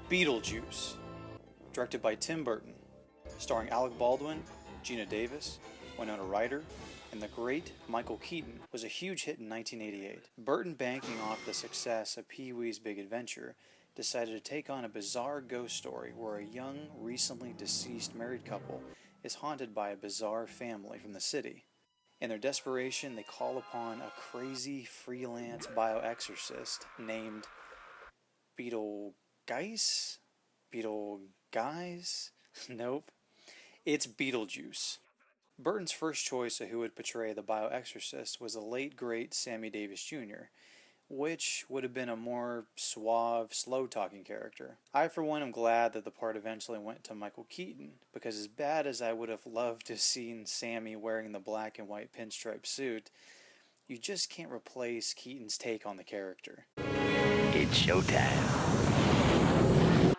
Beetlejuice, directed by Tim Burton, starring Alec Baldwin, Gina Davis, Winona Ryder, and the great Michael Keaton, was a huge hit in 1988. Burton, banking off the success of Pee-wee's Big Adventure, decided to take on a bizarre ghost story where a young, recently deceased married couple is haunted by a bizarre family from the city. In their desperation, they call upon a crazy freelance bioexorcist named Beetlejuice? Beetlejuice? Nope. It's Beetlejuice. Burton's first choice of who would portray the bioexorcist was the late great Sammy Davis Jr., which would have been a more suave, slow-talking character. I, for one, am glad that the part eventually went to Michael Keaton, because as bad as I would have loved to have seen Sammy wearing the black and white pinstripe suit, you just can't replace Keaton's take on the character. It's showtime.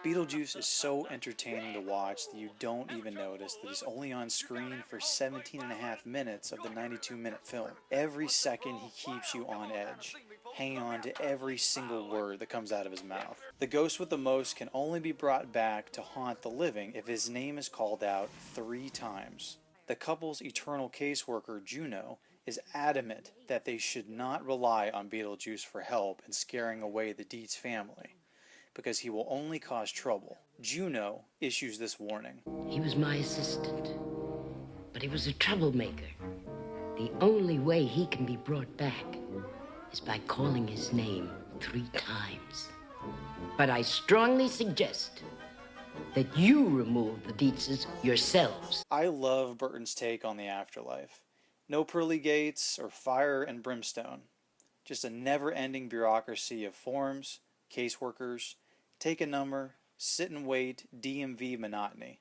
Beetlejuice is so entertaining to watch that you don't even notice that he's only on screen for 17.5 minutes of the 92-minute film. Every second he keeps you on edge, hanging on to every single word that comes out of his mouth. The ghost with the most can only be brought back to haunt the living if his name is called out 3 times. The couple's eternal caseworker, Juno, is adamant that they should not rely on Beetlejuice for help in scaring away the Dietz family, because he will only cause trouble. Juno issues this warning. He was my assistant, but he was a troublemaker. The only way he can be brought back is by calling his name 3 times. But I strongly suggest that you remove the Dietzes yourselves. I love Burton's take on the afterlife. No pearly gates or fire and brimstone. Just a never-ending bureaucracy of forms, caseworkers, take a number, sit and wait, DMV monotony.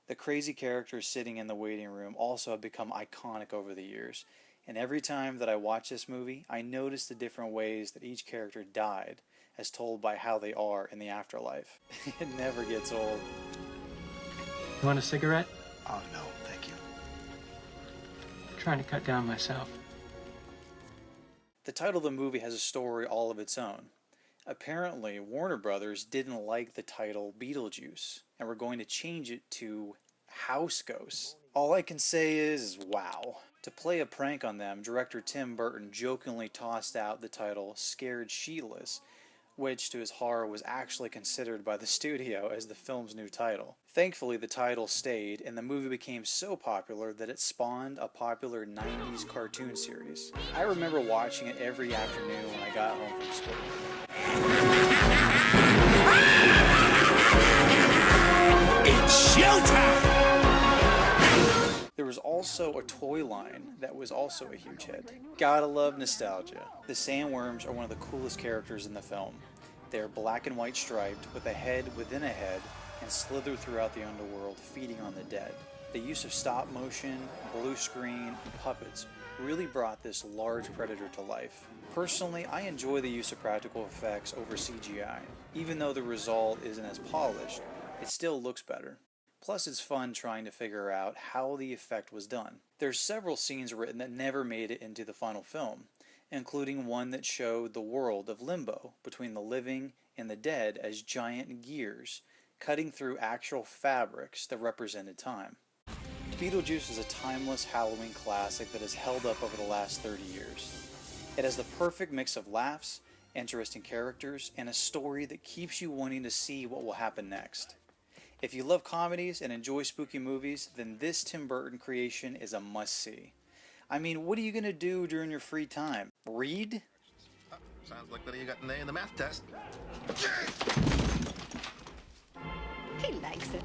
The crazy characters sitting in the waiting room also have become iconic over the years, and every time that I watch this movie, I notice the different ways that each character died, as told by how they are in the afterlife. It never gets old. You want a cigarette? Oh, no, thank you. I'm trying to cut down myself. The title of the movie has a story all of its own. Apparently, Warner Brothers didn't like the title Beetlejuice, and were going to change it to House Ghosts. All I can say is wow. To play a prank on them, director Tim Burton jokingly tossed out the title Scared Shitless, which, to his horror, was actually considered by the studio as the film's new title. Thankfully, the title stayed, and the movie became so popular that it spawned a popular 90s cartoon series. I remember watching it every afternoon when I got home from school. It's showtime! There was also a toy line that was also a huge hit. Gotta love nostalgia. The sandworms are one of the coolest characters in the film. They are black and white striped, with a head within a head, and slither throughout the underworld, feeding on the dead. The use of stop motion, blue screen, and puppets really brought this large predator to life. Personally, I enjoy the use of practical effects over CGI. Even though the result isn't as polished, it still looks better. Plus, it's fun trying to figure out how the effect was done. There's several scenes written that never made it into the final film, including one that showed the world of limbo between the living and the dead as giant gears, cutting through actual fabrics that represented time. Beetlejuice is a timeless Halloween classic that has held up over the last 30 years. It has the perfect mix of laughs, interesting characters, and a story that keeps you wanting to see what will happen next. If you love comedies and enjoy spooky movies, then this Tim Burton creation is a must-see. I mean, what are you going to do during your free time? Read? Sounds like that you got an A in the math test. He likes it.